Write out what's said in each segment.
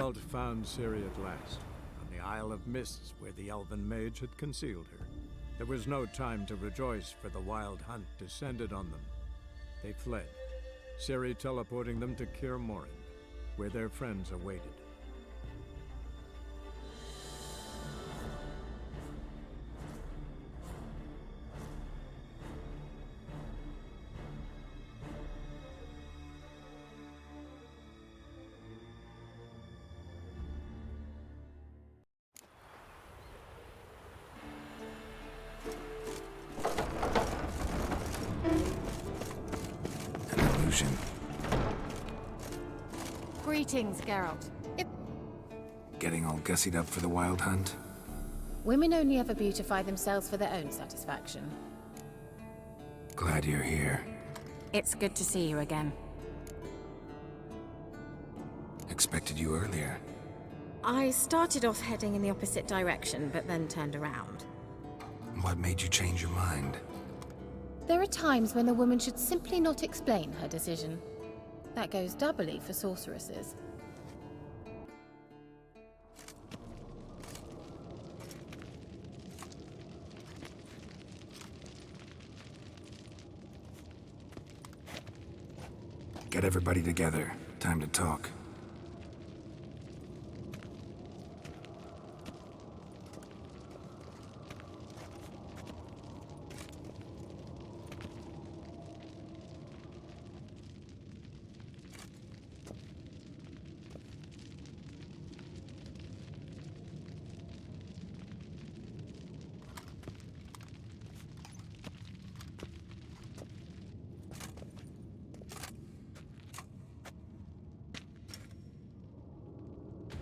Geralt found Ciri at last, on the Isle of Mists where the Elven Mage had concealed her. There was no time to rejoice, for the Wild Hunt descended on them. They fled, Ciri teleporting them to Kaer Morhen, where their friends awaited. Greetings, Geralt. Getting all gussied up for the Wild Hunt? Women only ever beautify themselves for their own satisfaction. Glad you're here. It's good to see you again. Expected you earlier. I started off heading in the opposite direction, but then turned around. What made you change your mind? There are times when a woman should simply not explain her decision. That goes doubly for sorceresses. Get everybody together. Time to talk.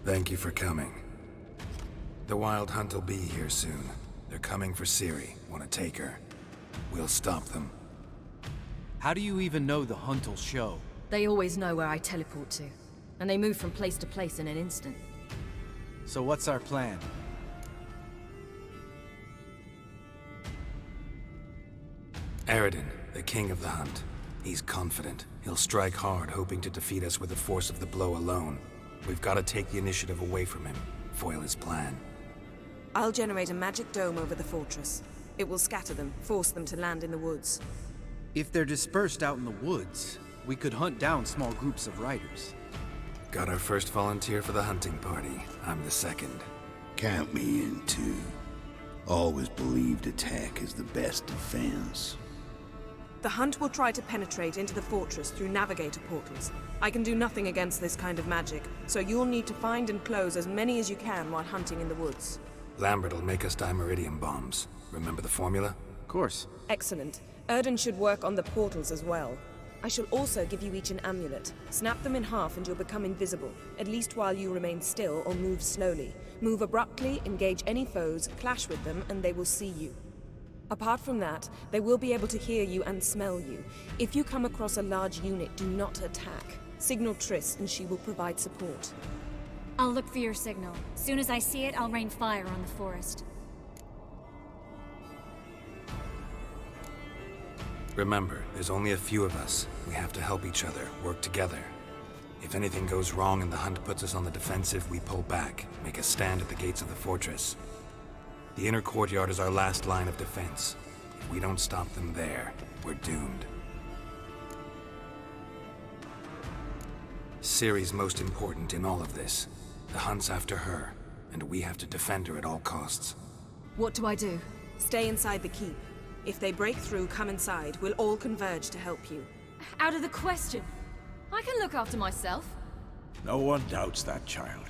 Thank you for coming. The Wild Hunt will be here soon. They're coming for Ciri. Want to take her? We'll stop them. How do you even know the Hunt will show? They always know where I teleport to, and they move from place to place in an instant. So what's our plan? Aradin, the king of the Hunt. He's confident. He'll strike hard, hoping to defeat us with the force of the blow alone. We've got to take the initiative away from him, foil his plan. I'll generate a magic dome over the fortress. It will scatter them, force them to land in the woods. If they're dispersed out in the woods, we could hunt down small groups of riders. Got our first volunteer for the hunting party. I'm the second. Count me in too. Always believed attack is the best defense. The Hunt will try to penetrate into the fortress through navigator portals. I can do nothing against this kind of magic, so you'll need to find and close as many as you can while hunting in the woods. Lambert will make us dimeridium bombs. Remember the formula? Of course. Excellent. Erden should work on the portals as well. I shall also give you each an amulet. Snap them in half and you'll become invisible, at least while you remain still or move slowly. Move abruptly, engage any foes, clash with them, and they will see you. Apart from that, they will be able to hear you and smell you. If you come across a large unit, do not attack. Signal Triss and she will provide support. I'll look for your signal. Soon as I see it, I'll rain fire on the forest. Remember, there's only a few of us. We have to help each other, work together. If anything goes wrong and the Hunt puts us on the defensive, we pull back, make a stand at the gates of the fortress. The inner courtyard is our last line of defense. If we don't stop them there, we're doomed. Ciri's most important in all of this. The Hunt's after her, and we have to defend her at all costs. What do I do? Stay inside the keep. If they break through, come inside. We'll all converge to help you. Out of the question. I can look after myself. No one doubts that, child.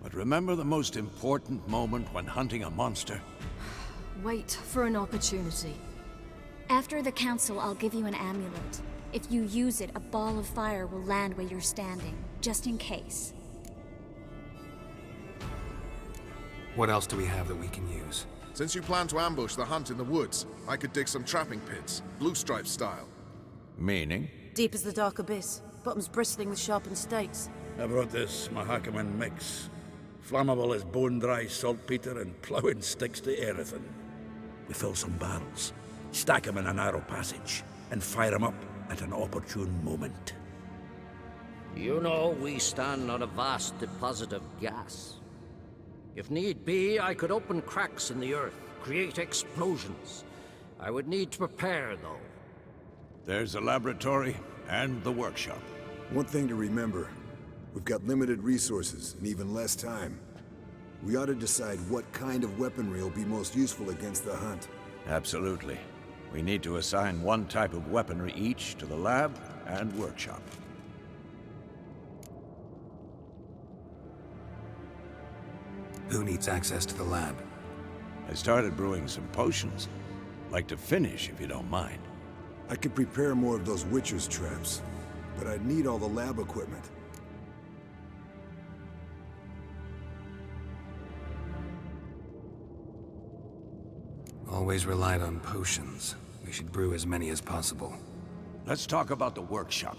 But remember the most important moment when hunting a monster? Wait for an opportunity. After the council, I'll give you an amulet. If you use it, a ball of fire will land where you're standing, just in case. What else do we have that we can use? Since you plan to ambush the Hunt in the woods, I could dig some trapping pits, blue stripe style. Meaning? Deep as the dark abyss, bottoms bristling with sharpened stakes. I brought this Mahakaman mix. Flammable as bone-dry saltpeter and ploughing sticks to everything. We fill some barrels, stack them in a narrow passage, and fire them up at an opportune moment. You know, we stand on a vast deposit of gas. If need be, I could open cracks in the earth, create explosions. I would need to prepare, though. There's a laboratory and the workshop. One thing to remember, we've got limited resources and even less time. We ought to decide what kind of weaponry will be most useful against the hunt. Absolutely. We need to assign one type of weaponry each to the lab and workshop. Who needs access to the lab? I started brewing some potions. Like to finish, if you don't mind. I could prepare more of those Witcher's traps, but I'd need all the lab equipment. Always relied on potions. We should brew as many as possible. Let's talk about the workshop.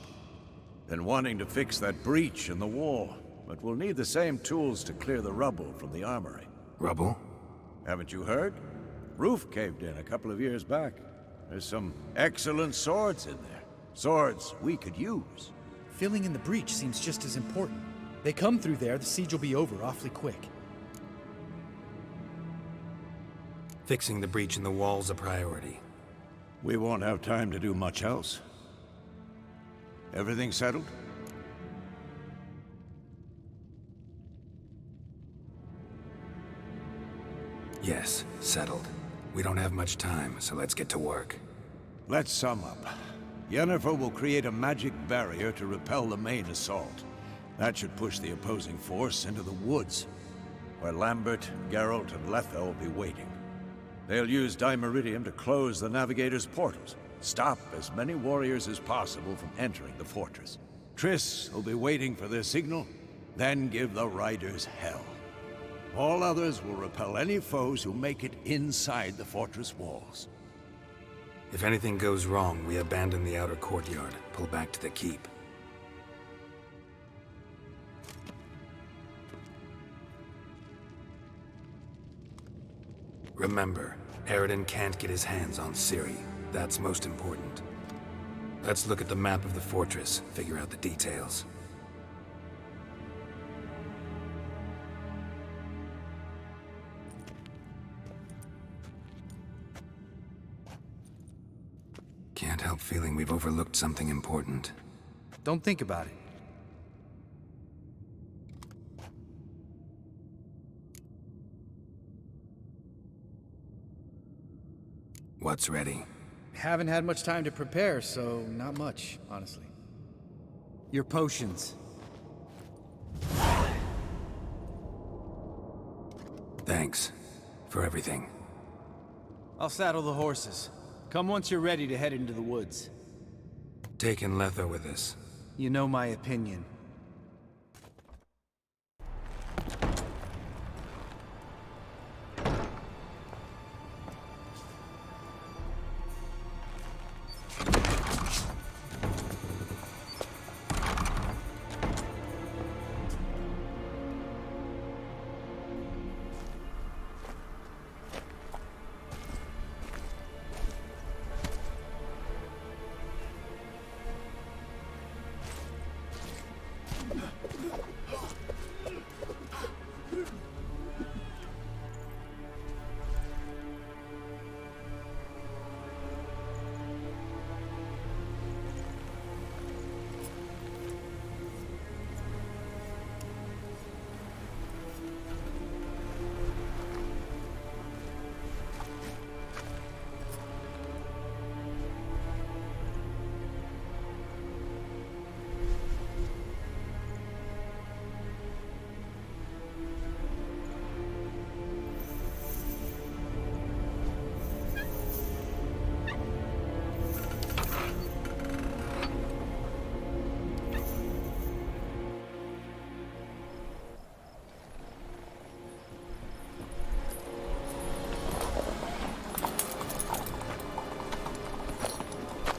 Been wanting to fix that breach in the wall, but we'll need the same tools to clear the rubble from the armory. Rubble? Haven't you heard? Roof caved in a couple of years back. There's some excellent swords in there. Swords we could use. Filling in the breach seems just as important. They come through there, the siege will be over awfully quick. Fixing the breach in the wall's a priority. We won't have time to do much else. Everything settled? Yes, settled. We don't have much time, so let's get to work. Let's sum up. Yennefer will create a magic barrier to repel the main assault. That should push the opposing force into the woods, where Lambert, Geralt, and Letha will be waiting. They'll use Dimeridium to close the Navigator's portals, stop as many warriors as possible from entering the fortress. Triss will be waiting for their signal, then give the riders hell. All others will repel any foes who make it inside the fortress walls. If anything goes wrong, we abandon the outer courtyard, pull back to the keep. Remember, Eridan can't get his hands on Ciri. That's most important. Let's look at the map of the fortress, figure out the details. Can't help feeling we've overlooked something important. Don't think about it. What's ready? Haven't had much time to prepare, so not much, honestly. Your potions. Thanks for everything. I'll saddle the horses. Come once you're ready to head into the woods. Taking Letha with us. You know my opinion.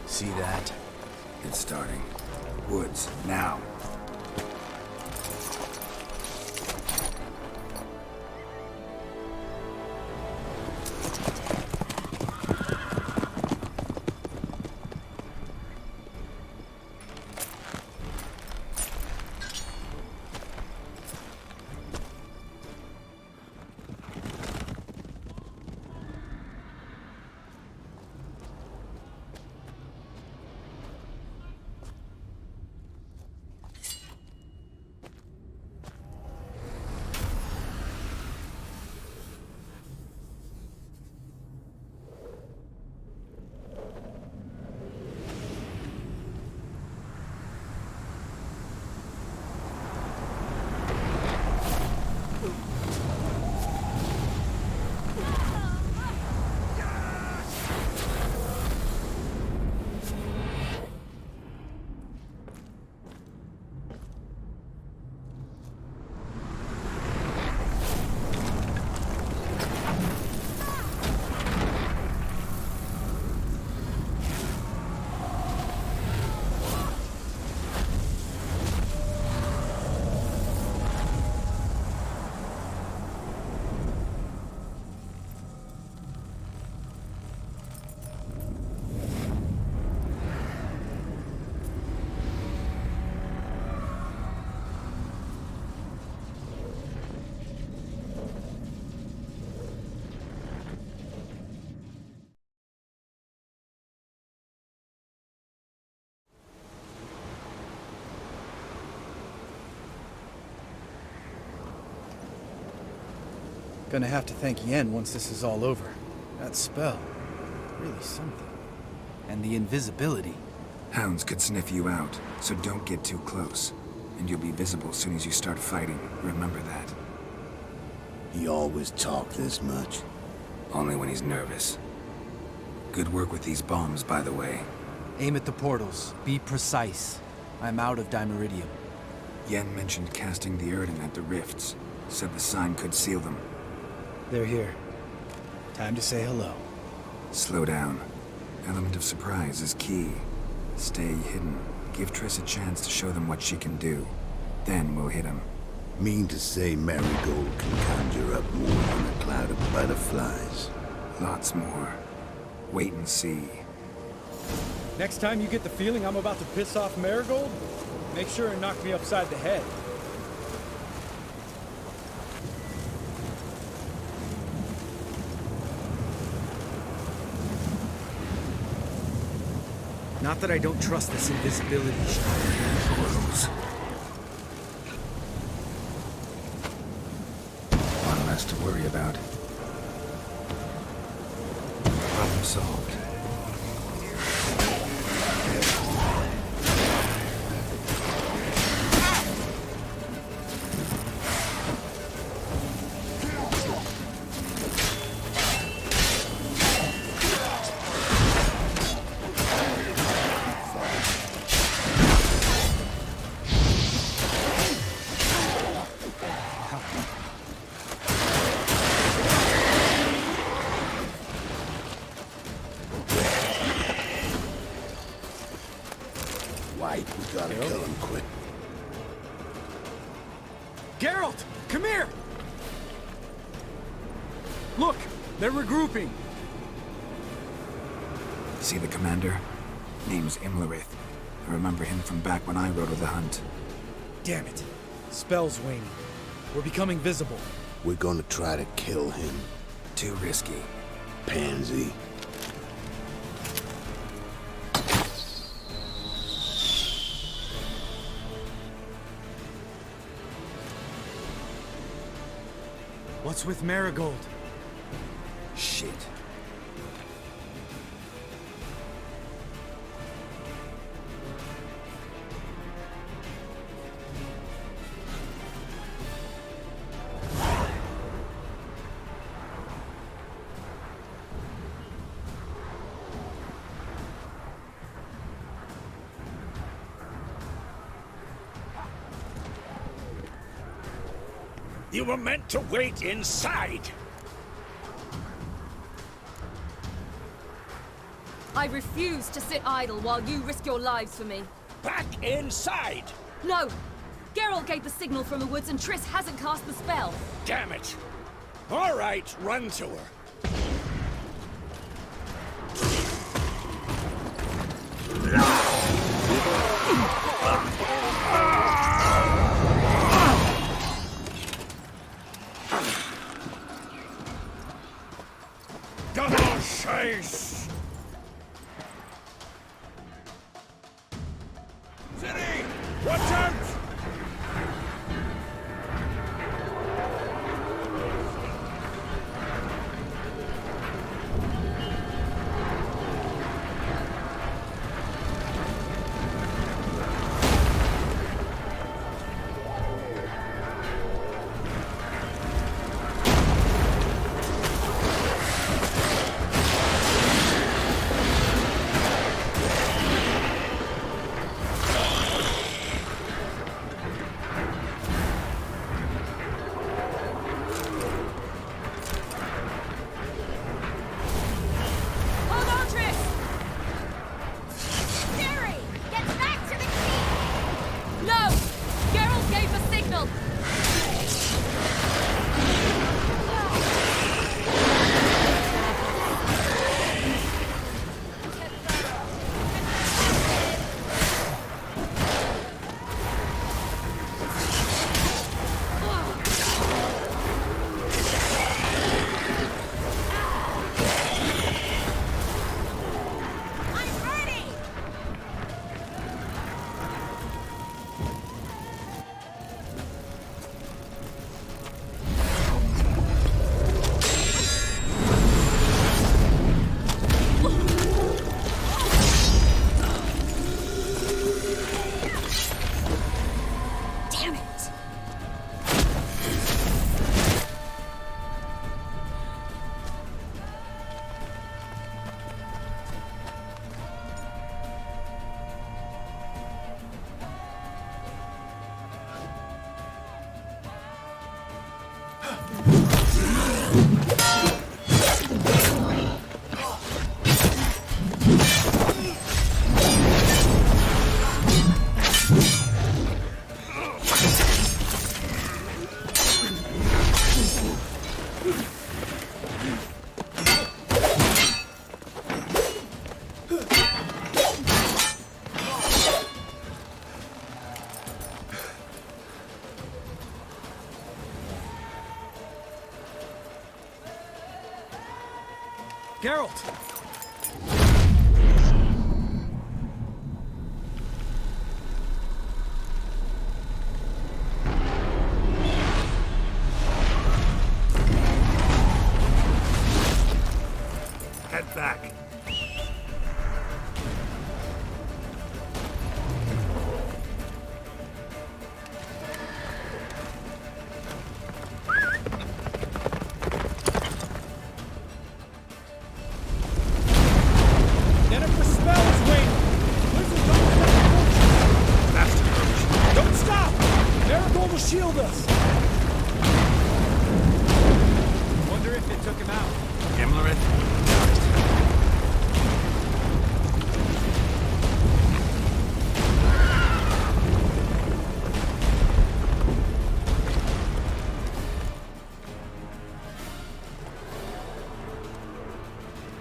See that? It's starting. Woods, now. Gonna have to thank Yen once this is all over. That spell, really something. And the invisibility. Hounds could sniff you out, so don't get too close. And you'll be visible as soon as you start fighting. Remember that. He always talk this much? Only when he's nervous. Good work with these bombs, by the way. Aim at the portals. Be precise. I'm out of Dimeridium. Yen mentioned casting the Erden at the rifts. Said the sign could seal them. They're here. Time to say hello. Slow down. Element of surprise is key. Stay hidden. Give Triss a chance to show them what she can do. Then we'll hit them. Mean to say Marigold can conjure up more than a cloud of butterflies? Lots more. Wait and see. Next time you get the feeling I'm about to piss off Marigold, make sure and knock me upside the head. Not that I don't trust this invisibility shit. Portals. One less to worry about. Problem solved. White, we gotta kill him quick. Geralt, come here! Look, they're regrouping. See the commander? Name's Imlerith. I remember him from back when I rode with the hunt. Damn it. Spell's waning. We're becoming visible. We're gonna try to kill him. Too risky. Pansy. What's with Marigold? Shit. You were meant to wait inside! I refuse to sit idle while you risk your lives for me. Back inside! No! Geralt gave the signal from the woods and Triss hasn't cast the spell. Damn it! All right, run to her. Double chase! City! Watch out! Geralt! Head back. Jennifer's spell is waiting! Blizzard's almost at the fortress! Don't stop! Marigold will shield us! Wonder if it took him out. Gimlerith?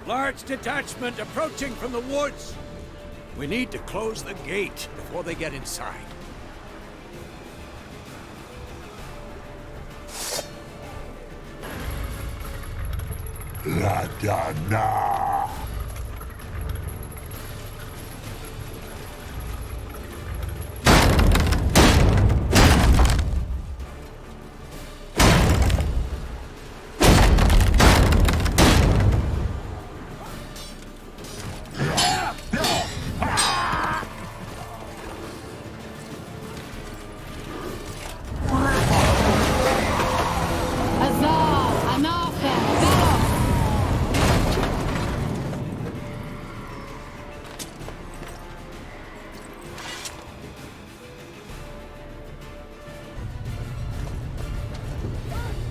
Large detachment approaching from the woods. We need to close the gate before they get inside. La da na.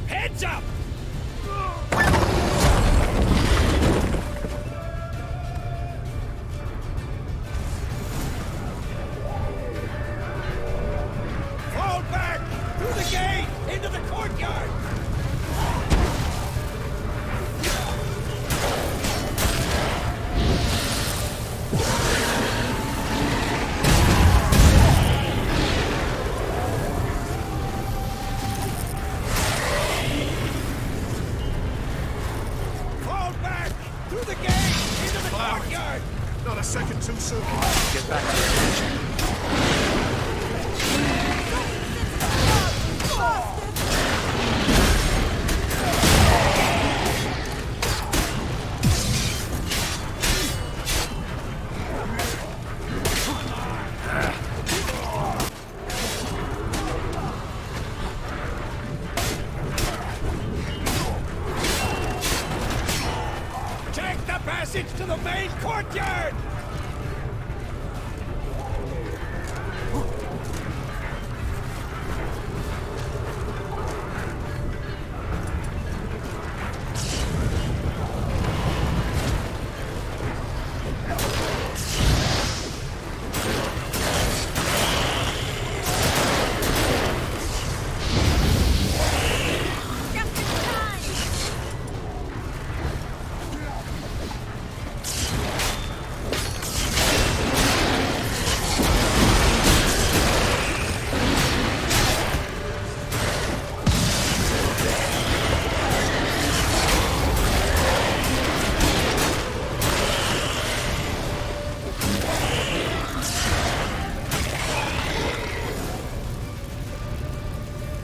Heads up! Fall back! Through the gate! Into the courtyard! Fall back! Through the gate! Into the courtyard! Not a second too soon. Get back to the station. Take the passage to the main courtyard!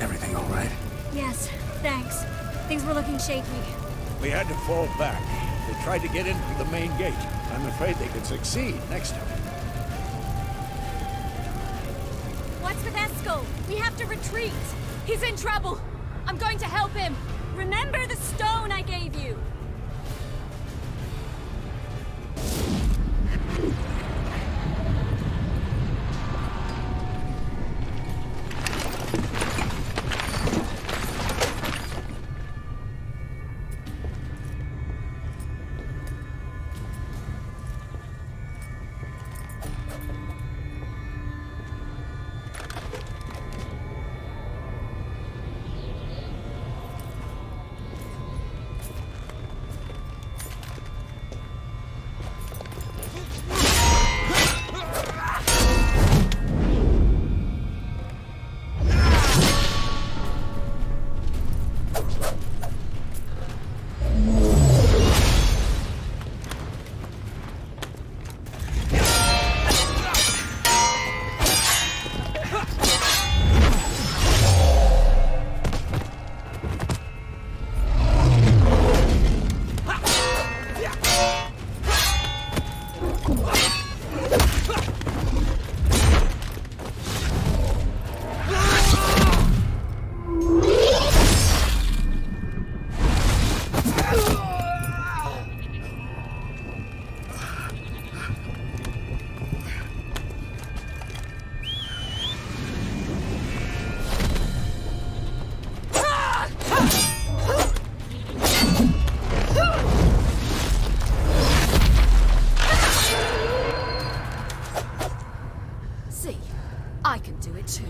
Everything all right? Yes, thanks. Things were looking shaky. We had to fall back. They tried to get in through the main gate. I'm afraid they could succeed next time. What's with Eskel? We have to retreat. He's in trouble. I'm going to help him. Remember the stone I gave you. See, I can do it too.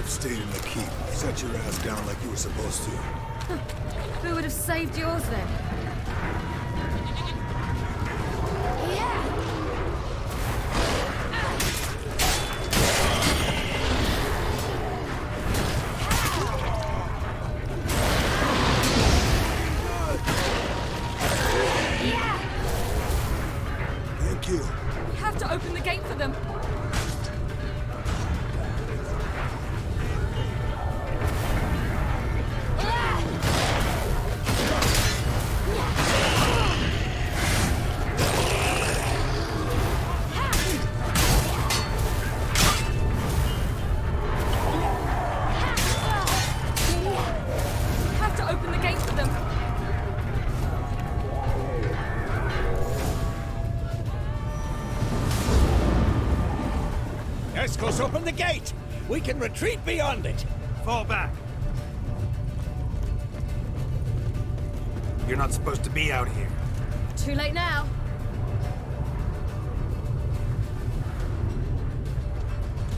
Stayed in the keep. Set your ass down like you were supposed to. Who would have saved yours then? Thank you. We have to open the gate for them. Escos, open the gate! We can retreat beyond it! Fall back. You're not supposed to be out here. Too late now.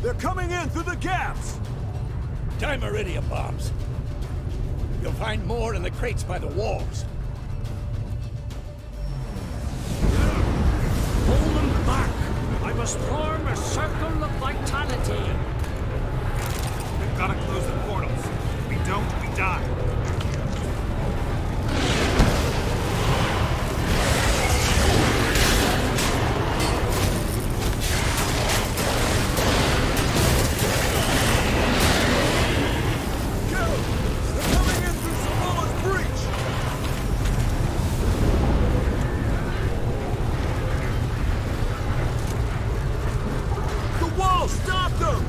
They're coming in through the gaps! Time Iridium bombs. You'll find more in the crates by the walls. Hold them back! I must form a circle of vitality. We've got to close the portals. If we don't, we die. Stop them!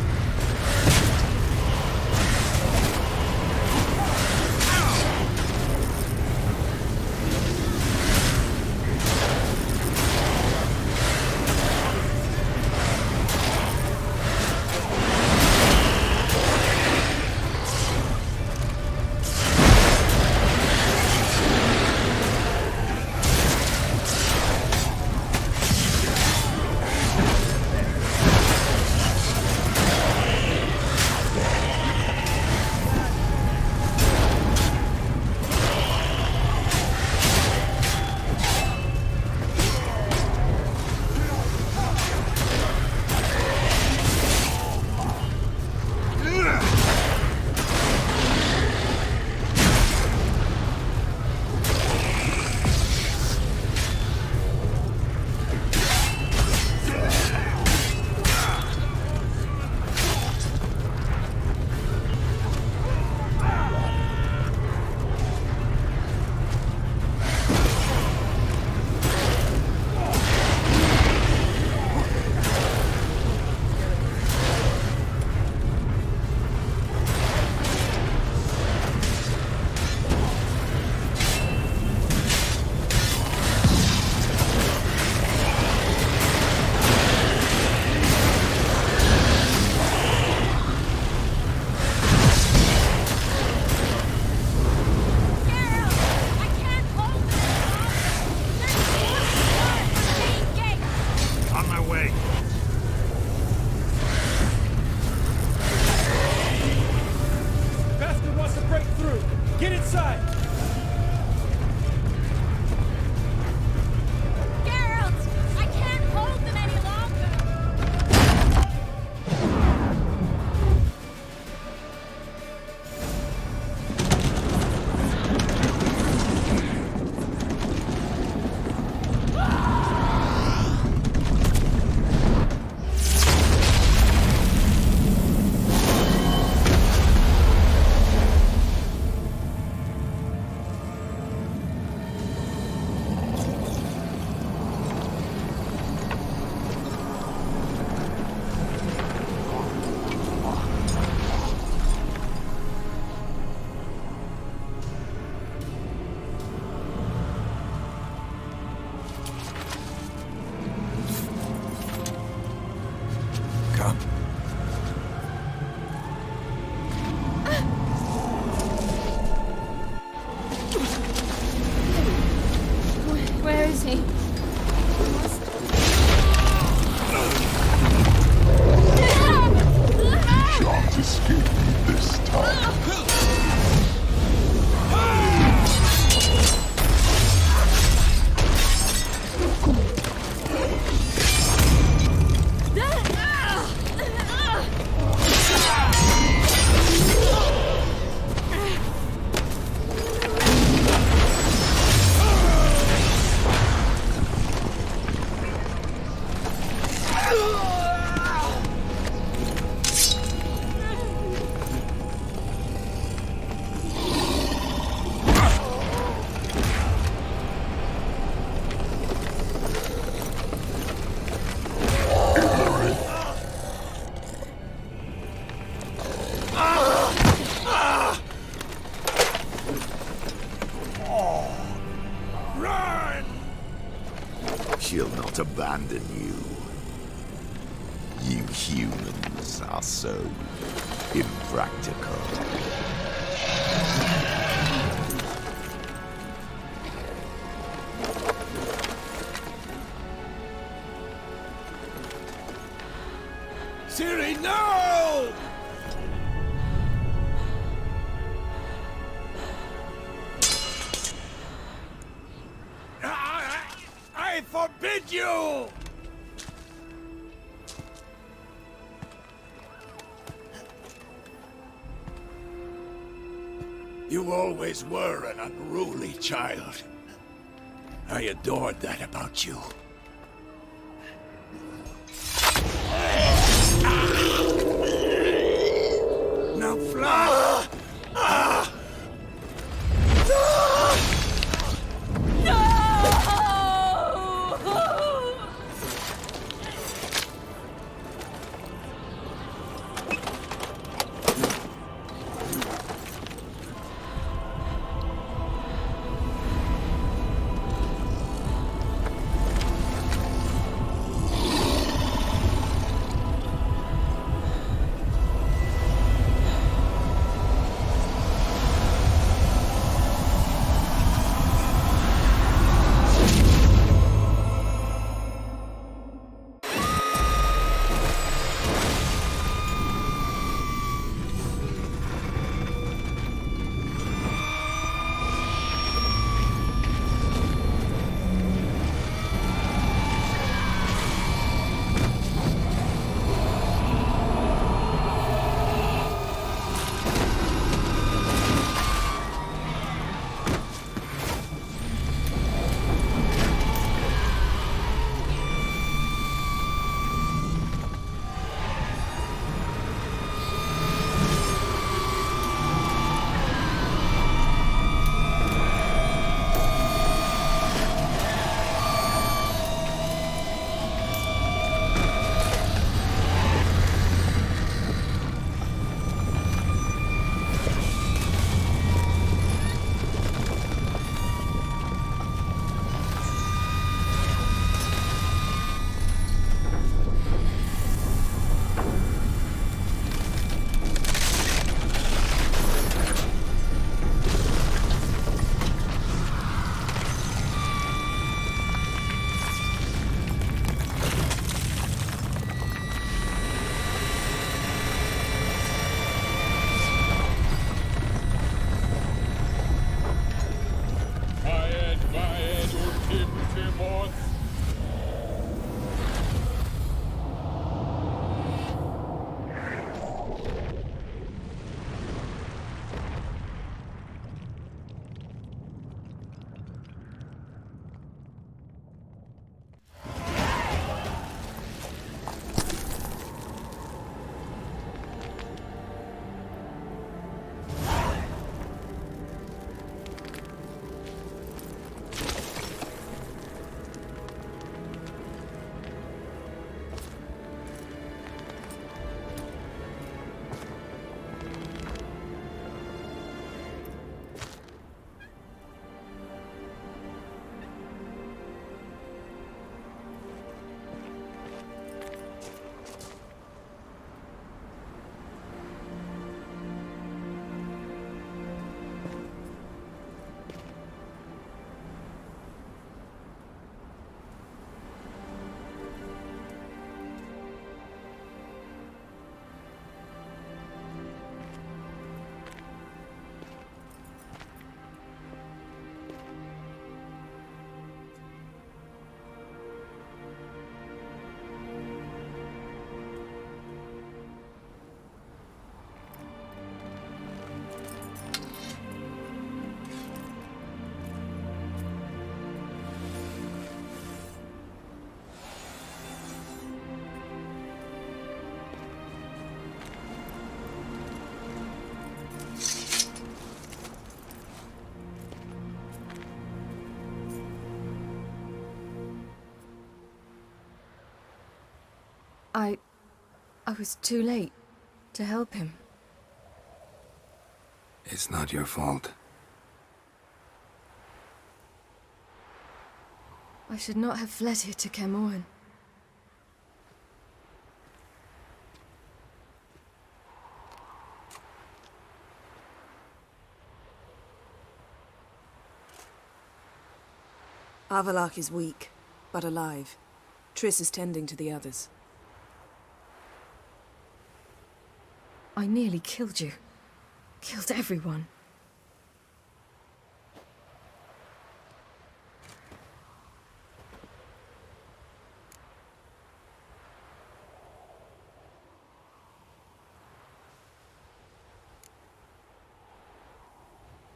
He Shan't escape me this time. She'll not abandon you. You humans are so impractical. Ciri, no! I forbid you! You always were an unruly child. I adored that about you. Now fly! I was too late to help him. It's not your fault. I should not have fled here to Camoin. Avalak is weak, but alive. Triss is tending to the others. I nearly killed you. Killed everyone.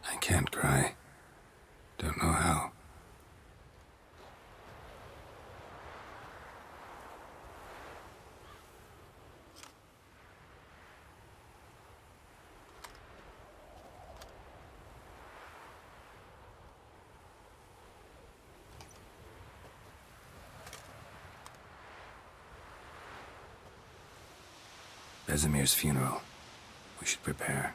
I can't cry. Don't know how. Vesemir's funeral. We should prepare.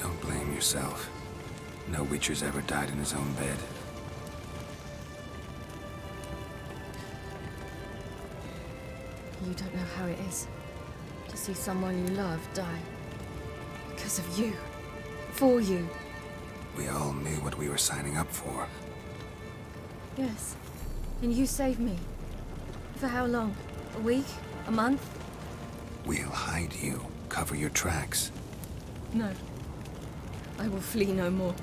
Don't blame yourself. No Witcher's ever died in his own bed. You don't know how it is to see someone you love die. Because of you. For you. We all knew what we were signing up for. Yes. And you saved me. For how long? A week? A month? We'll hide you. Cover your tracks. No. I will flee no more.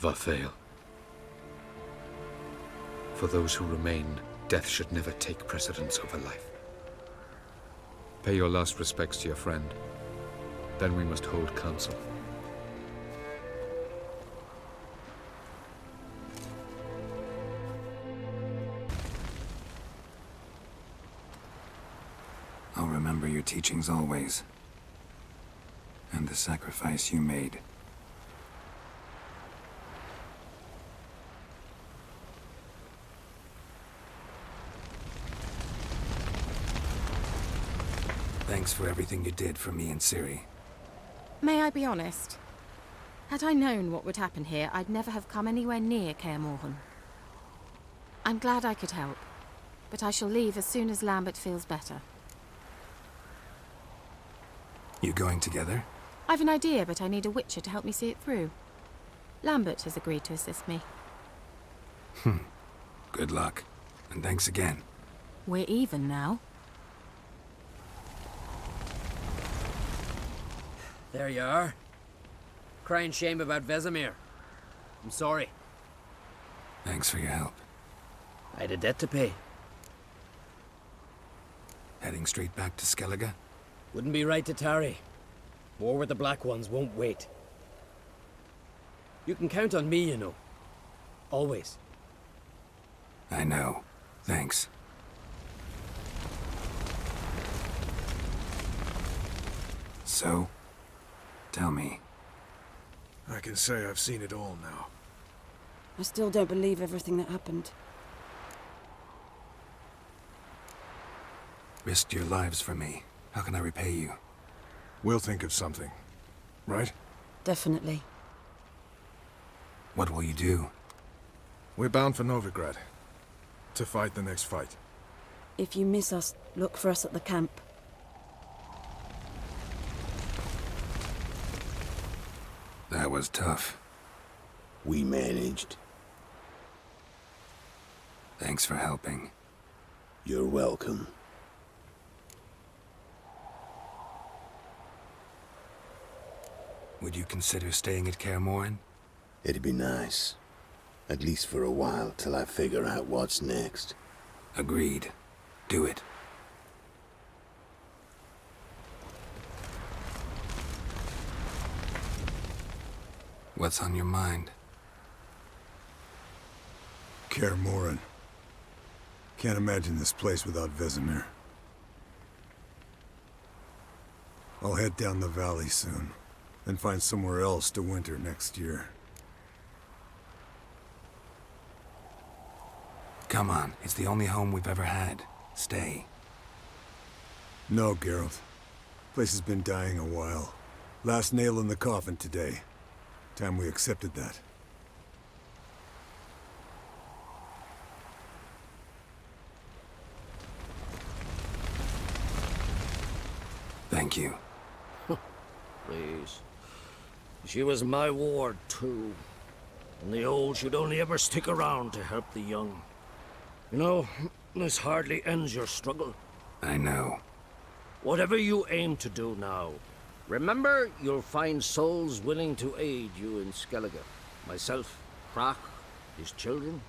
Varthael. For those who remain, death should never take precedence over life. Pay your last respects to your friend. Then we must hold council. I'll remember your teachings always. And the sacrifice you made. Thanks for everything you did for me and Ciri. May I be honest? Had I known what would happen here, I'd never have come anywhere near Kaer Morhen. I'm glad I could help, but I shall leave as soon as Lambert feels better. You going together? I've an idea, but I need a witcher to help me see it through. Lambert has agreed to assist me. Good luck, and thanks again. We're even now. There you are. Crying shame about Vesemir. I'm sorry. Thanks for your help. I had a debt to pay. Heading straight back to Skellige? Wouldn't be right to tarry. War with the Black Ones won't wait. You can count on me, you know. Always. I know. Thanks. So, tell me. I can say I've seen it all now. I still don't believe everything that happened. Risked your lives for me. How can I repay you? We'll think of something. Right? Definitely. What will you do? We're bound for Novigrad. To fight the next fight. If you miss us, look for us at the camp. That was tough. We managed. Thanks for helping. You're welcome. Would you consider staying at Kaer Morhen? It'd be nice. At least for a while, till I figure out what's next. Agreed. Do it. What's on your mind? Kaer Morhen. Can't imagine this place without Vesemir. I'll head down the valley soon, then find somewhere else to winter next year. Come on, it's the only home we've ever had. Stay. No, Geralt. Place has been dying a while. Last nail in the coffin today. Time we accepted that. Thank you. Please. She was my ward, too. And the old should only ever stick around to help the young. You know, this hardly ends your struggle. I know. Whatever you aim to do now, remember you'll find souls willing to aid you in Skellige. Myself, Krak, his children.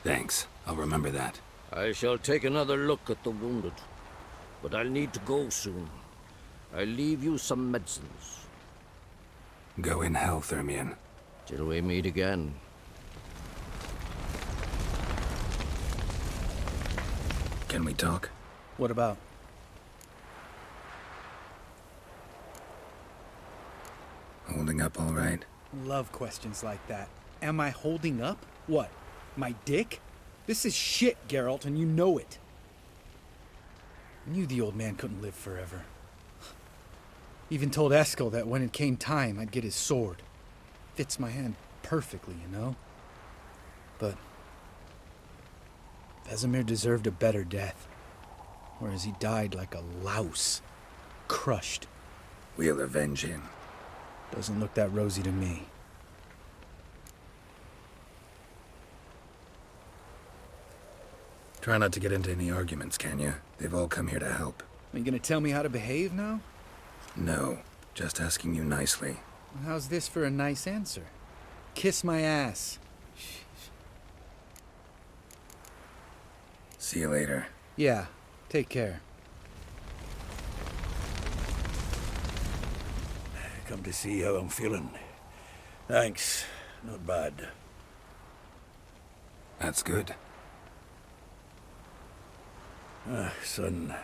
Thanks. I'll remember that. I shall take another look at the wounded. But I'll need to go soon. I'll leave you some medicines. Go in health, Ermion. Till we meet again. Can we talk? What about? Holding up all right? Love questions like that. Am I holding up? What? My dick? This is shit, Geralt, and you know it. I knew the old man couldn't live forever. Even told Eskel that when it came time, I'd get his sword. Fits my hand perfectly, you know? But Vesemir deserved a better death. Whereas he died like a louse. Crushed. We'll avenge him. Doesn't look that rosy to me. Try not to get into any arguments, can you? They've all come here to help. Are you gonna tell me how to behave now? No, just asking you nicely. How's this for a nice answer? Kiss my ass. See you later. Yeah, take care. Come to see how I'm feeling. Thanks. Not bad. That's good. Son.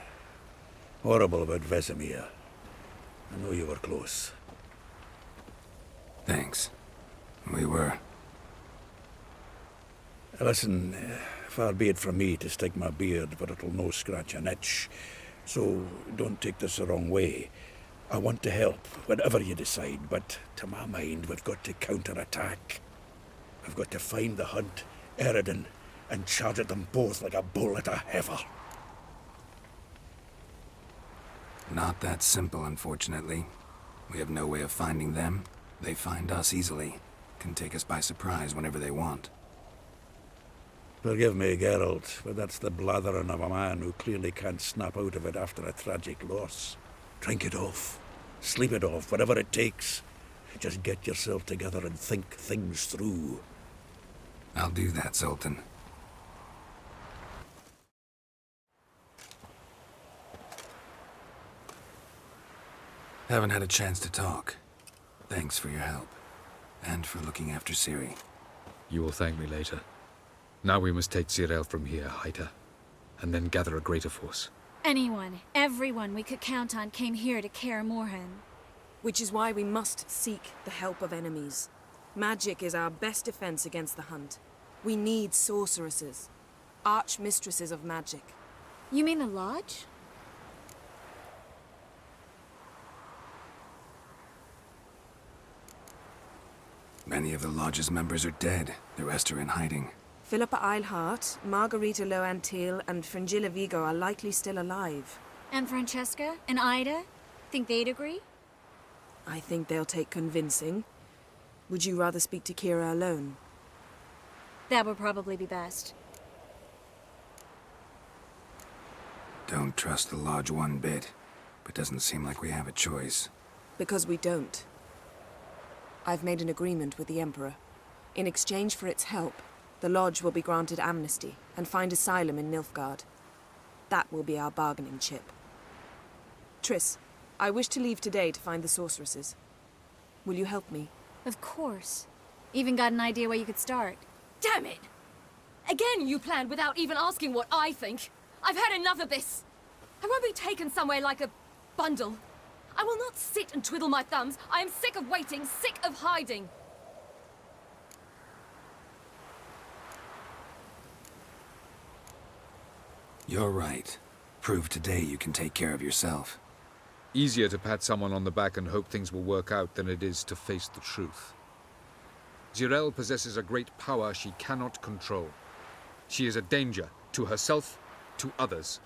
Horrible about Vesemir. I know you were close. Thanks. We were. Listen, Far be it from me to stick my beard, but it'll no scratch an itch. So don't take this the wrong way. I want to help, whatever you decide, but to my mind, we've got to counterattack. We've got to find the Hunt, Eridan, and charge at them both like a bull at a heifer. Not that simple, unfortunately. We have no way of finding them. They find us easily. Can take us by surprise whenever they want. Forgive me, Geralt, but that's the blathering of a man who clearly can't snap out of it after a tragic loss. Drink it off. Sleep it off, whatever it takes. Just get yourself together and think things through. I'll do that, Sultan. Haven't had a chance to talk. Thanks for your help. And for looking after Ciri. You will thank me later. Now we must take Cyril from here, Haida, and then gather a greater force. Anyone, everyone we could count on came here to Kaer Morhen. Which is why we must seek the help of enemies. Magic is our best defense against the Hunt. We need sorceresses. Archmistresses of magic. You mean the Lodge? Many of the Lodge's members are dead. The rest are in hiding. Philippa Eilhart, Margarita Loantil, and Fringilla Vigo are likely still alive. And Francesca? And Ida? Think they'd agree? I think they'll take convincing. Would you rather speak to Kira alone? That would probably be best. Don't trust the Lodge one bit, but doesn't seem like we have a choice. Because we don't. I've made an agreement with the Emperor. In exchange for its help, the Lodge will be granted amnesty and find asylum in Nilfgaard. That will be our bargaining chip. Triss, I wish to leave today to find the sorceresses. Will you help me? Of course. Even got an idea where you could start. Damn it! Again you planned without even asking what I think. I've had enough of this. I won't be taken somewhere like a bundle. I will not sit and twiddle my thumbs. I am sick of waiting, sick of hiding. You're right. Prove today you can take care of yourself. Easier to pat someone on the back and hope things will work out than it is to face the truth. Jirel possesses a great power she cannot control. She is a danger to herself, to others.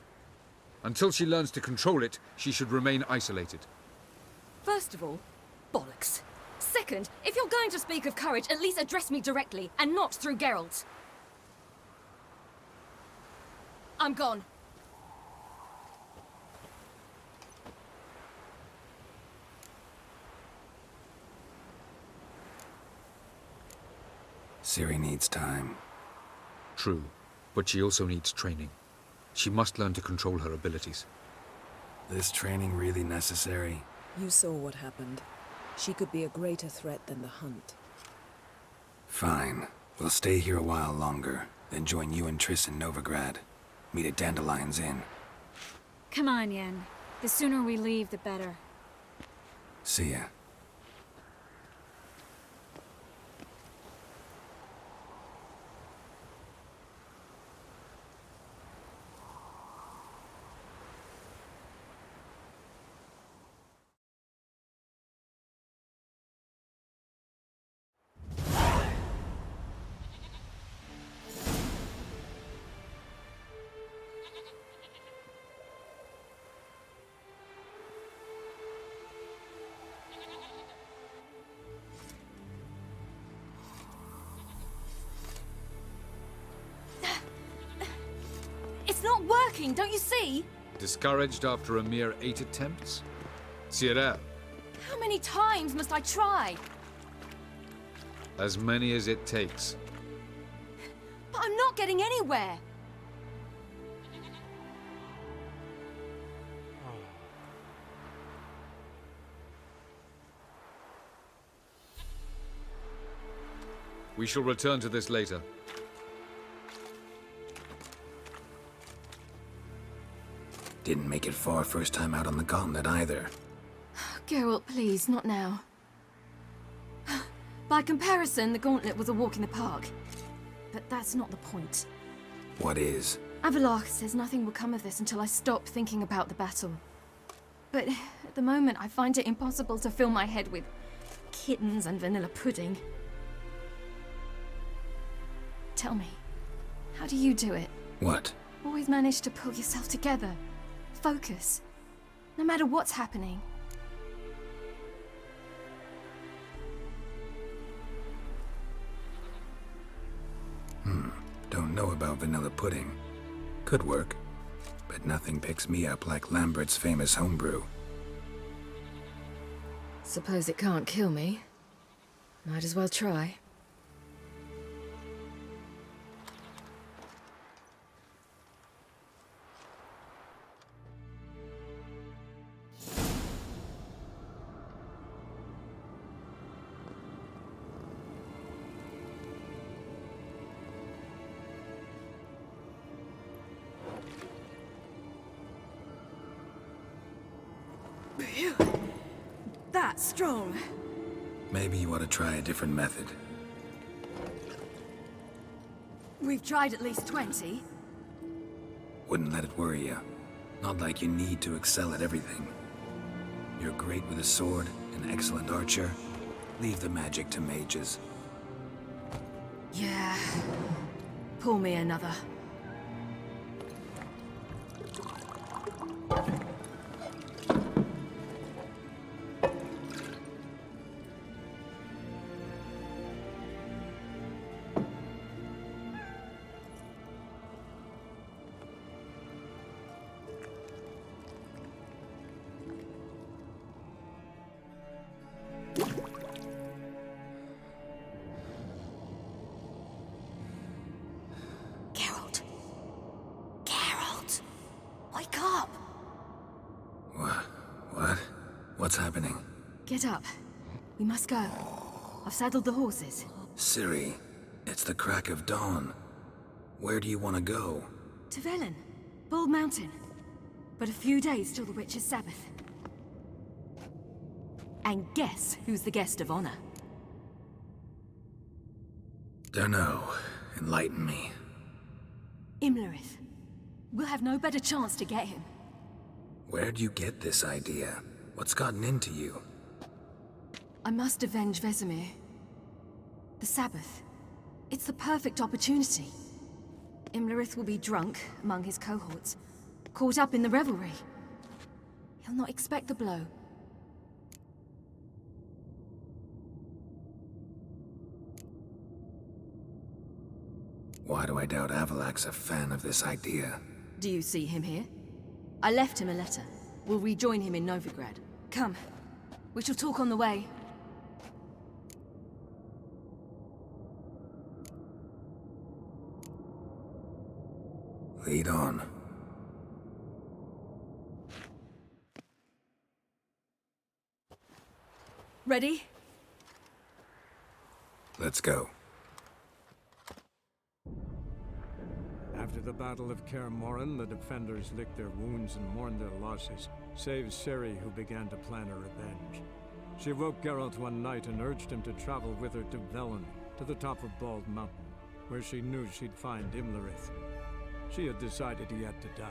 Until she learns to control it, she should remain isolated. First of all, bollocks. Second, if you're going to speak of courage, at least address me directly, and not through Geralt. I'm gone. Ciri needs time. True, but she also needs training. She must learn to control her abilities. This training really necessary? You saw what happened. She could be a greater threat than the Hunt. Fine. We'll stay here a while longer, then join you and Triss in Novigrad. Meet at Dandelion's Inn. Come on, Yen. The sooner we leave, the better. See ya. It's not working, don't you see? Discouraged after a mere 8 attempts? Cyril, How many times must I try? as many as it takes. But I'm not getting anywhere. We shall return to this later. Didn't make it far first time out on the gauntlet either. Geralt, please, not now. By comparison, the gauntlet was a walk in the park. But that's not the point. What is? Avallac'h says nothing will come of this until I stop thinking about the battle. But at the moment, I find it impossible to fill my head with kittens and vanilla pudding. Tell me, how do you do it? What? Always manage to pull yourself together. Focus. No matter what's happening. Don't know about vanilla pudding. Could work. But nothing picks me up like Lambert's famous homebrew. Suppose it can't kill me. Might as well try. That's strong. Maybe you ought to try a different method. We've tried at least 20. Wouldn't let it worry you. Not like you need to excel at everything. You're great with a sword, an excellent archer. Leave the magic to mages. Yeah. Pull me another. What's happening? Get up. We must go. I've saddled the horses. Ciri, it's the crack of dawn. Where do you want to go? To Velen. Bald Mountain. But a few days till the Witch's Sabbath. And guess who's the guest of honor? Dunno. Enlighten me. Imlerith. We'll have no better chance to get him. Where'd you get this idea? What's gotten into you? I must avenge Vesemir. The Sabbath. It's the perfect opportunity. Imlerith will be drunk among his cohorts, caught up in the revelry. He'll not expect the blow. Why do I doubt Avallac'h's a fan of this idea? Do you see him here? I left him a letter. We'll rejoin him in Novigrad. Come. We shall talk on the way. Lead on. Ready? Let's go. After the Battle of Kaer Morhen, the defenders licked their wounds and mourned their losses, save Ciri, who began to plan her revenge. She woke Geralt one night and urged him to travel with her to Velen, to the top of Bald Mountain, where she knew she'd find Imlerith. She had decided he had to die.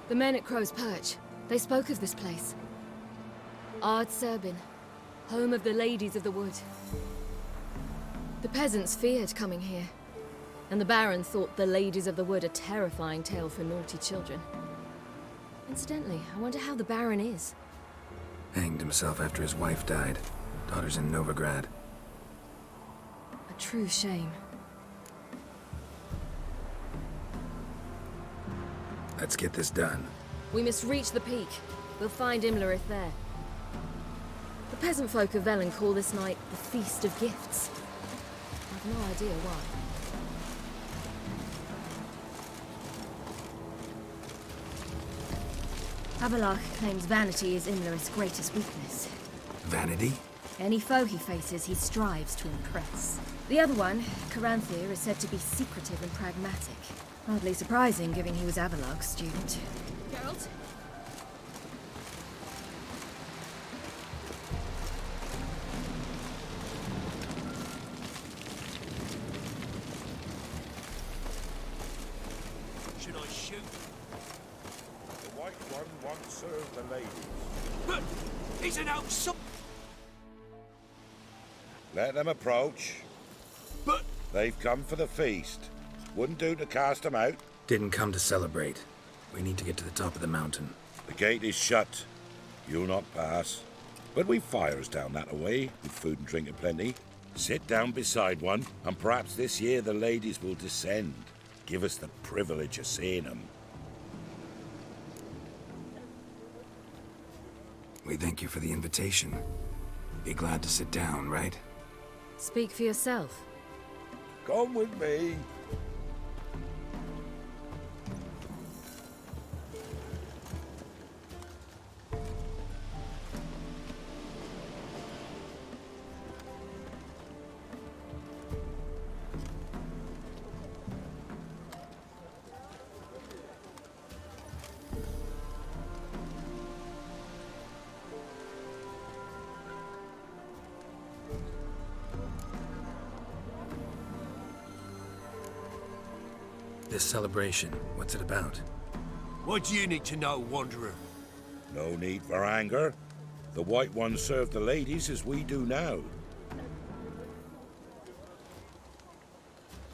The men at Crow's Perch, they spoke of this place. Ard Serbin, home of the Ladies of the Wood. The peasants feared coming here, and the Baron thought the Ladies of the Wood a terrifying tale for naughty children. Incidentally, I wonder how the Baron is. Hanged himself after his wife died. Daughter's in Novigrad. A true shame. Let's get this done. We must reach the peak. We'll find Imlerith there. The peasant folk of Velen call this night the Feast of Gifts. I've no idea why. Avalach claims vanity is Imlerith's greatest weakness. Vanity? Any foe he faces, he strives to impress. The other one, Caranthir, is said to be secretive and pragmatic. Hardly surprising, given he was Avalach's student. Geralt? Should I shoot? The White One won't serve the ladies. But he's an outside. Let them approach. But they've come for the feast. Wouldn't do to cast them out. Didn't come to celebrate. We need to get to the top of the mountain. The gate is shut. You'll not pass. But we've fires down that way, with food and drink aplenty. Sit down beside one, and perhaps this year the ladies will descend. Give us the privilege of seeing them. We thank you for the invitation. Be glad to sit down, right? Speak for yourself. Come with me. This celebration, what's it about? What do you need to know, Wanderer? No need for anger. The White Ones serve the ladies as we do now.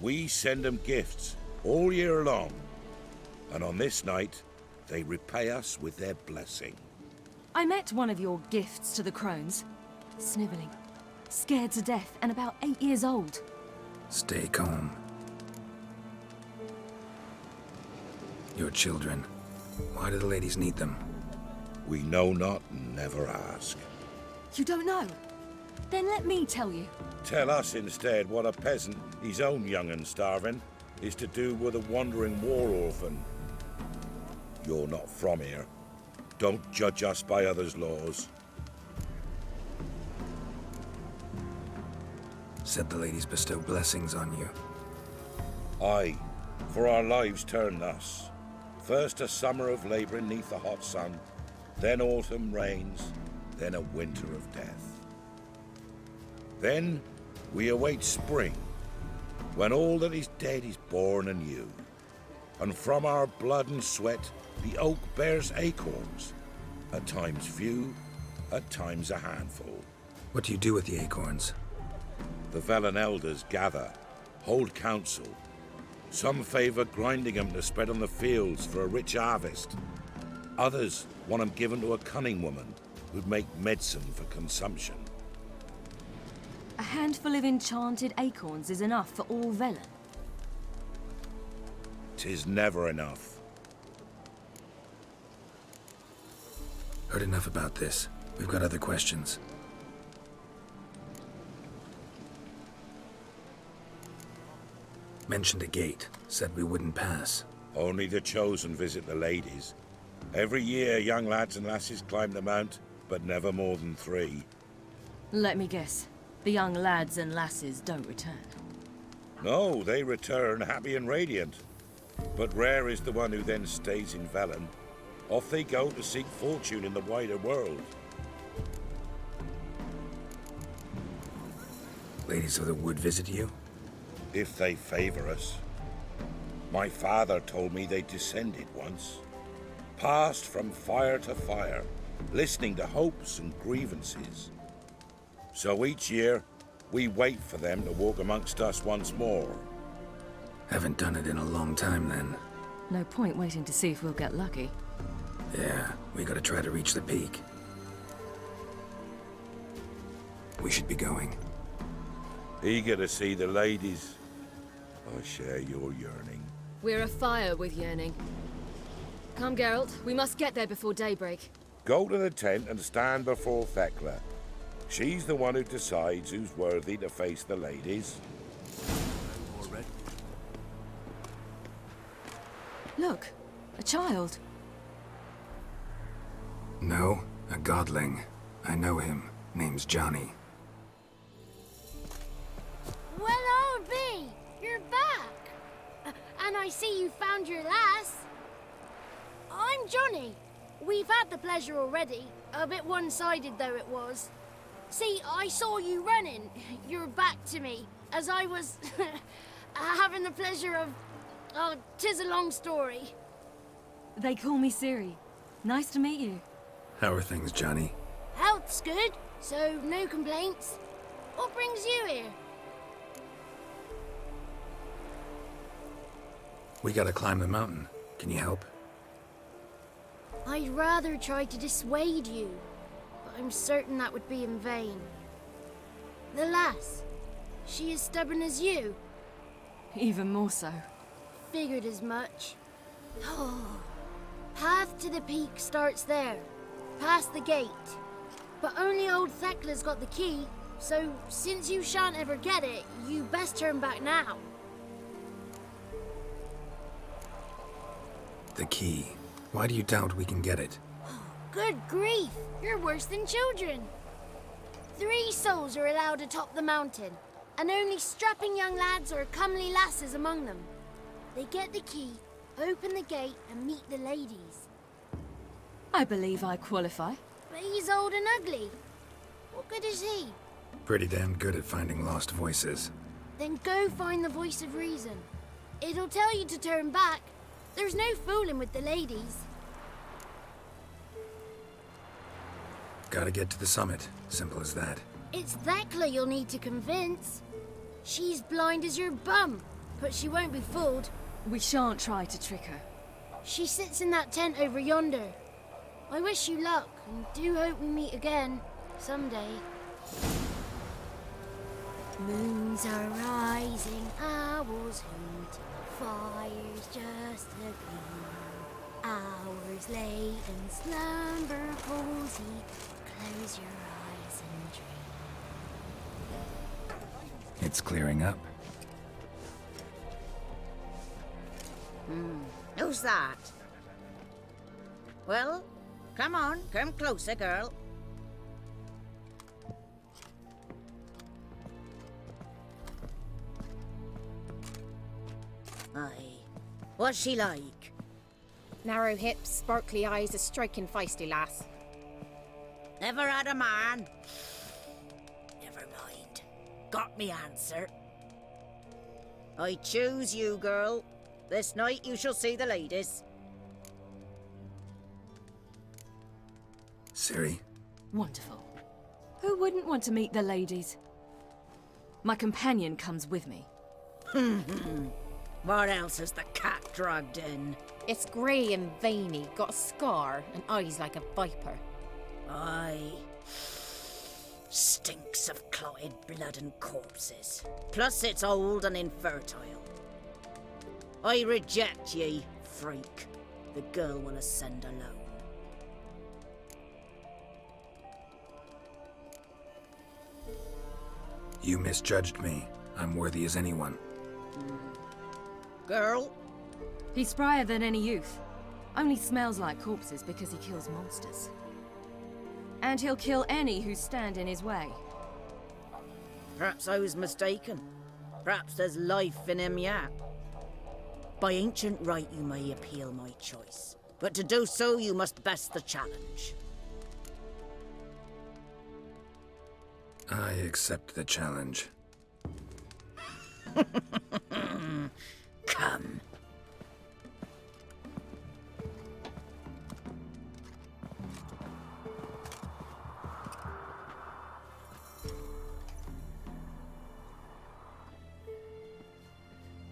We send them gifts all year long. And on this night, they repay us with their blessing. I met one of your gifts to the crones. Sniveling, scared to death, and about 8 years old. Stay calm. Your children. Why do the ladies need them? We know not and never ask. You don't know? Then let me tell you. Tell us instead what a peasant, his own young and starving, is to do with a wandering war orphan. You're not from here. Don't judge us by others' laws. Said the ladies bestow blessings on you. Aye, for our lives turn thus. First a summer of labouring neath the hot sun, then autumn rains, then a winter of death. Then we await spring, when all that is dead is born anew. And from our blood and sweat the oak bears acorns, at times few, at times a handful. What do you do with the acorns? The Velen elders gather, hold council. Some favour grinding them to spread on the fields for a rich harvest. Others want them given to a cunning woman who'd make medicine for consumption. A handful of enchanted acorns is enough for all Velen. 'Tis never enough. Heard enough about this. We've got other questions. Mentioned a gate. Said we wouldn't pass. Only the chosen visit the ladies. Every year young lads and lasses climb the mount, but never more than 3. Let me guess. The young lads and lasses don't return. No, they return happy and radiant. But rare is the one who then stays in Velen. Off they go to seek fortune in the wider world. Ladies of the Wood visit you? If they favor us. My father told me they descended once. Passed from fire to fire, listening to hopes and grievances. So each year, we wait for them to walk amongst us once more. Haven't done it in a long time then. No point waiting to see if we'll get lucky. Yeah, we gotta try to reach the peak. We should be going. Eager to see the ladies. I share your yearning. We're afire with yearning. Come, Geralt. We must get there before daybreak. Go to the tent and stand before Thekla. She's the one who decides who's worthy to face the ladies. Look, a child. No, a godling. I know him. Name's Johnny. Well, old B, you're back. And I see you found your lass. I'm Johnny. We've had the pleasure already. A bit one-sided though it was. See, I saw you running. Your back to me, as I was having the pleasure of... Oh, 'tis a long story. They call me Ciri. Nice to meet you. How are things, Johnny? Health's good, so no complaints. What brings you here? We gotta climb the mountain. Can you help? I'd rather try to dissuade you, but I'm certain that would be in vain. The lass, she as stubborn as you? Even more so. Figured as much. Path to the peak starts there, past the gate. But only old Thekla's got the key, so since you shan't ever get it, you best turn back now. The key. Why do you doubt we can get it? Good grief, you're worse than children. 3 souls are allowed atop the mountain, and only strapping young lads or comely lasses among them. They get the key, open the gate, and meet the ladies. I believe I qualify. But he's old and ugly. What good is he? Pretty damn good at finding lost voices. Then go find the voice of reason. It'll tell you to turn back. There's no fooling with the ladies. Gotta get to the summit. Simple as that. It's Thekla you'll need to convince. She's blind as your bum, but she won't be fooled. We shan't try to trick her. She sits in that tent over yonder. I wish you luck, and do hope we meet again, someday. Moons are rising, owls hoot, fires just a gleam. Hours late and slumber cozy, close your eyes and dream. It's clearing up. Who's that? Well, come on, come closer, girl. Aye. What's she like? Narrow hips, sparkly eyes, a striking feisty lass. Never had a man? Never mind. Got me answer. I choose you, girl. This night you shall see the ladies. Ciri? Wonderful. Who wouldn't want to meet the ladies? My companion comes with me. What else is the cat dragged in? It's grey and veiny, got a scar, and eyes like a viper. Aye. Stinks of clotted blood and corpses. Plus it's old and infertile. I reject ye, freak. The girl will ascend alone. You misjudged me. I'm worthy as anyone. Girl? He's sprier than any youth. Only smells like corpses because he kills monsters. And he'll kill any who stand in his way. Perhaps I was mistaken. Perhaps there's life in him yet. By ancient right you may appeal my choice. But to do so you must best the challenge. I accept the challenge. Come.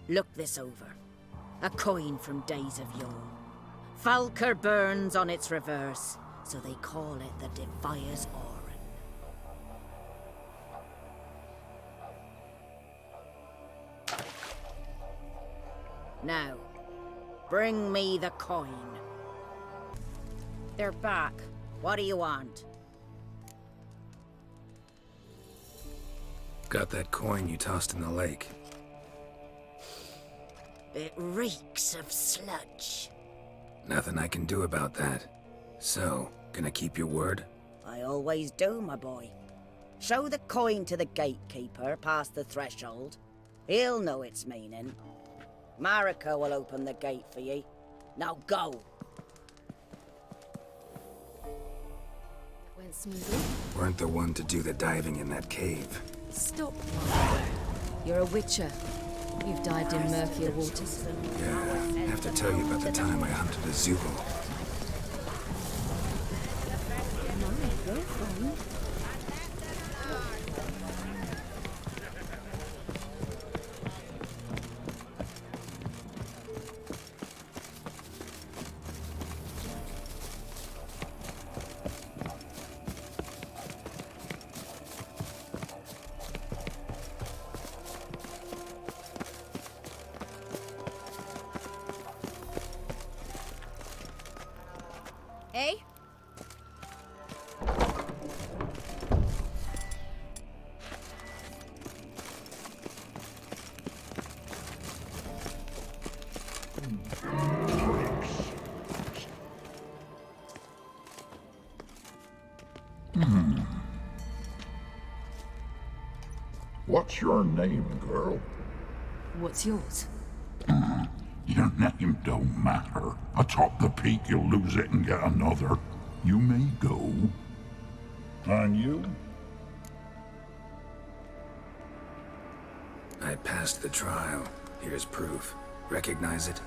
Look this over. A coin from days of yore. Falker burns on its reverse, so they call it the Defier's Oran. Now, bring me the coin. They're back. What do you want? Got that coin you tossed in the lake. It reeks of sludge. Nothing I can do about that. So, gonna keep your word? I always do, my boy. Show the coin to the gatekeeper past the threshold. He'll know its meaning. Marika will open the gate for ye. Now go. Went smoothly. Weren't the one to do the diving in that cave. Stop, Martha. You're a witcher. You've dived in murkier waters. Yeah, I have to tell you about the time I hunted a Zubul. My girlfriend. Eh? What's your name, girl? What's yours? Your name don't matter. Atop the peak, you'll lose it and get another. You may go. And you? I passed the trial. Here's proof. Recognize it?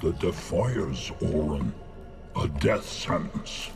The Defiers, Orin. A death sentence.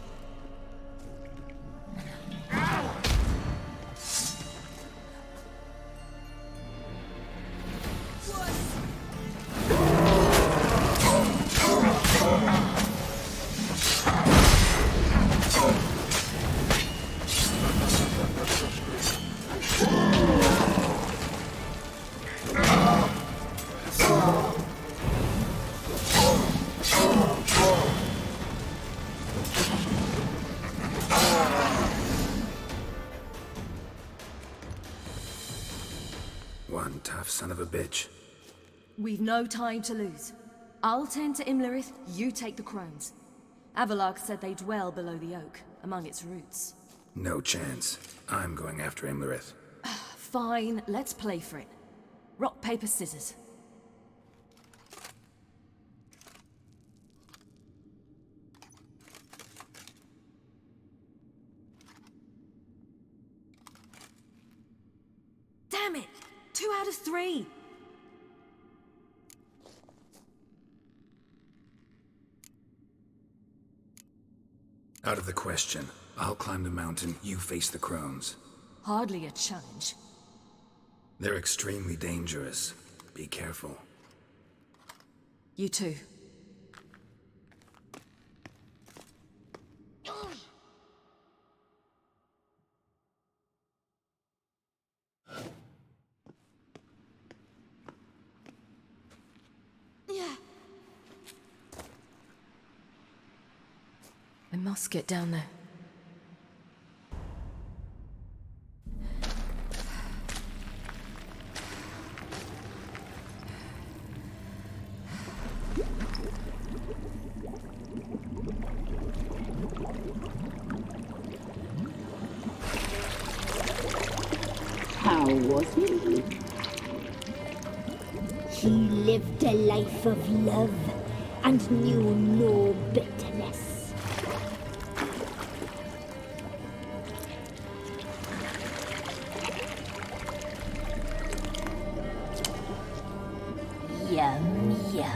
One tough son of a bitch. We've no time to lose. I'll tend to Imlerith, you take the crones. Avalark said they dwell below the oak, among its roots. No chance. I'm going after Imlerith. Fine, let's play for it. Rock, paper, scissors. Damn it! 2 out of 3! Out of the question. I'll climb the mountain, you face the crones. Hardly a challenge. They're extremely dangerous. Be careful. You too. I must get down there. How was he? He lived a life of love and knew no bitterness. Yum, yum.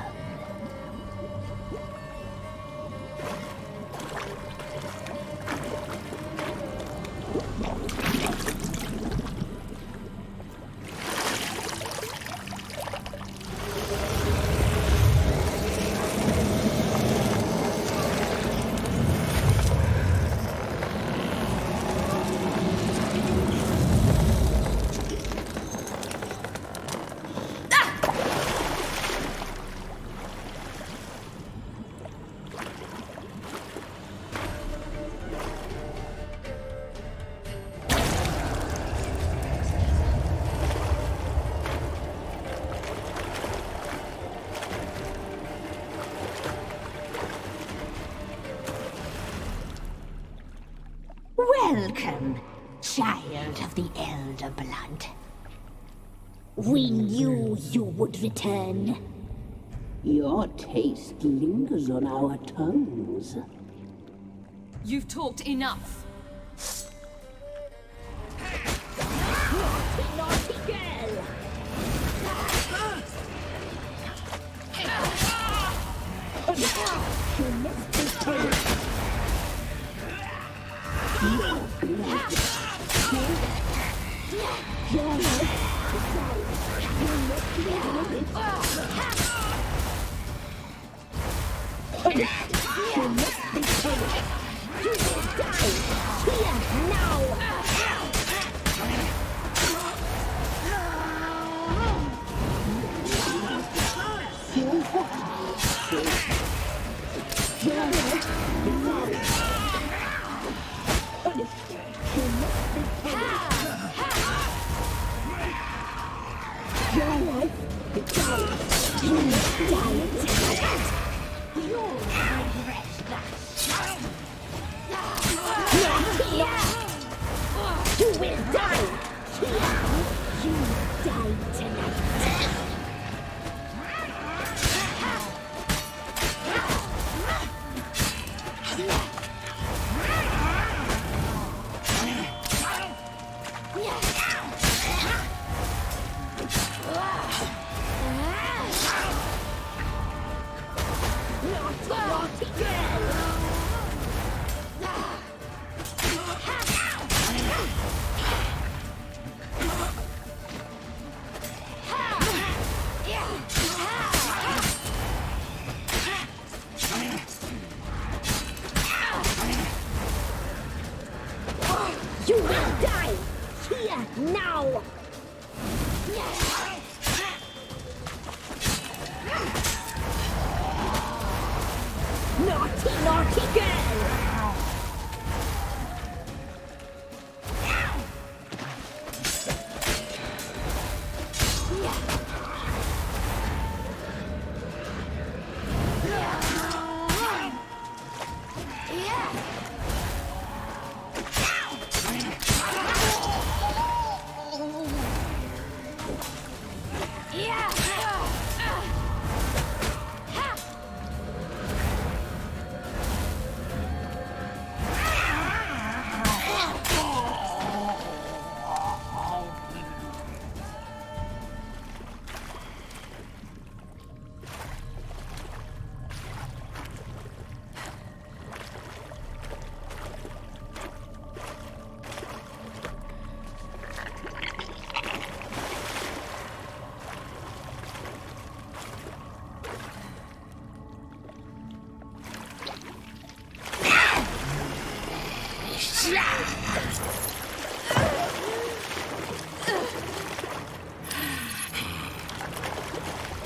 Welcome, child of the Elder Blood. We knew you would return. Your taste lingers on our tongues. You've talked enough. Naughty, naughty girl! You missed this time. You will die here now! Naughty, naughty girl!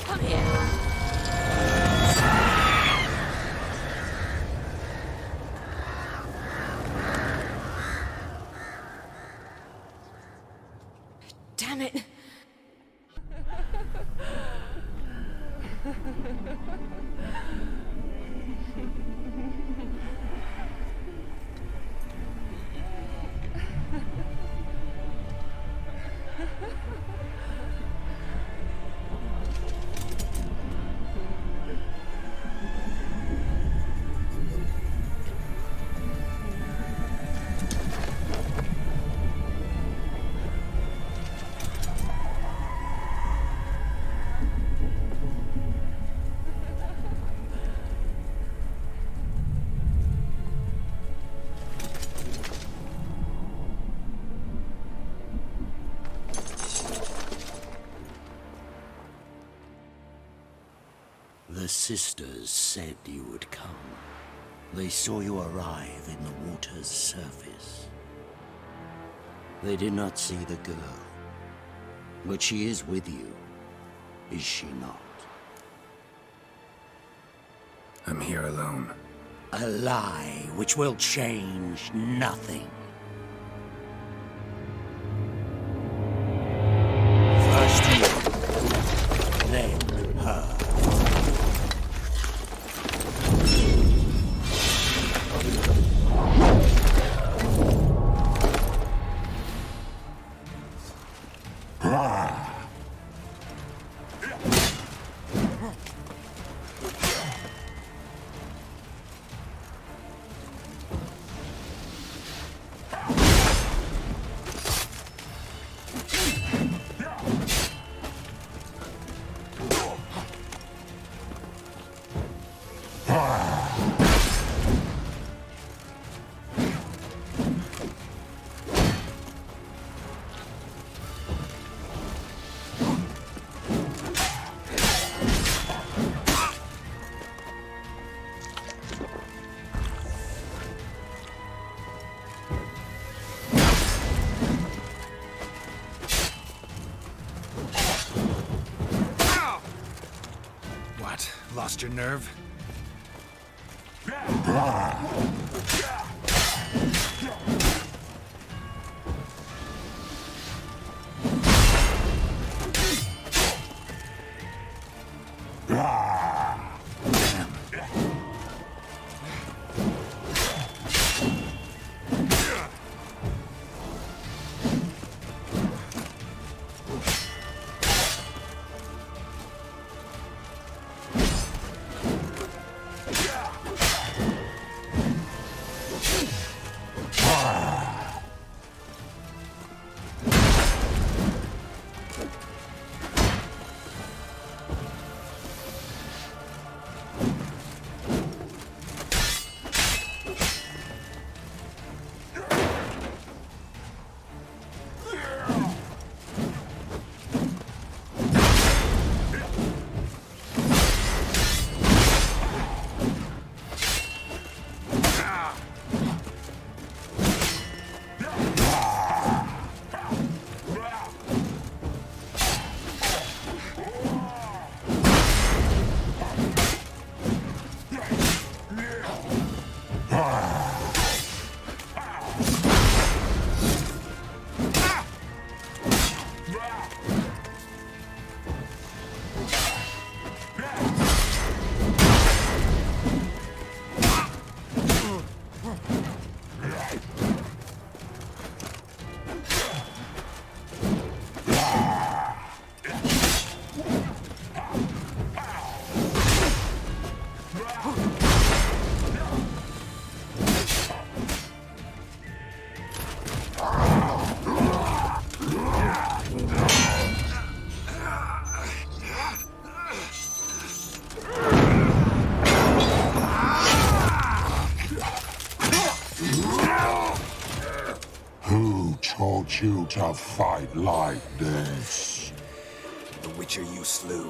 Come here. Damn it. The sisters said you would come. They saw you arrive in the water's surface. They did not see the girl. But she is with you, is she not? I'm here alone. A lie which will change nothing. First you, then her. What? Lost your nerve? Who taught you to fight like this? The Witcher you slew.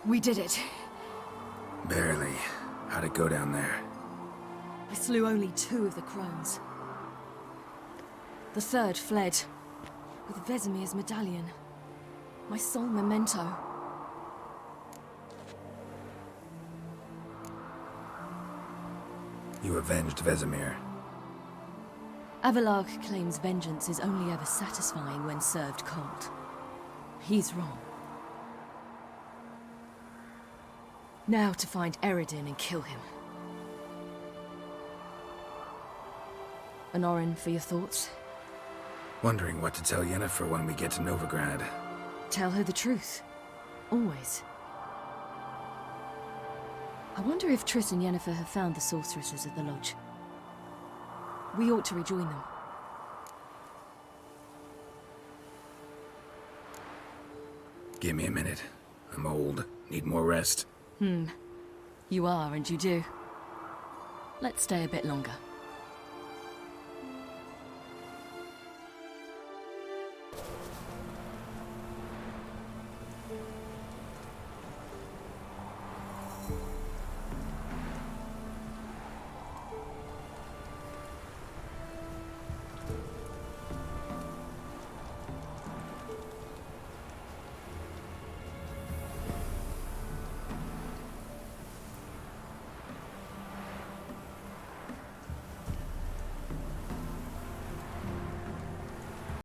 We did it. Barely. How'd it go down there? I slew only 2 of the crones. The 3rd fled, with Vesemir's medallion. My sole memento. You avenged Vesemir. Avalark claims vengeance is only ever satisfying when served cold. He's wrong. Now to find Eredin and kill him. Honorin, for your thoughts? Wondering what to tell Yennefer when we get to Novigrad. Tell her the truth. Always. I wonder if Triss and Yennefer have found the sorceresses at the lodge. We ought to rejoin them. Give me a minute. I'm old. Need more rest. You are, and you do. Let's stay a bit longer.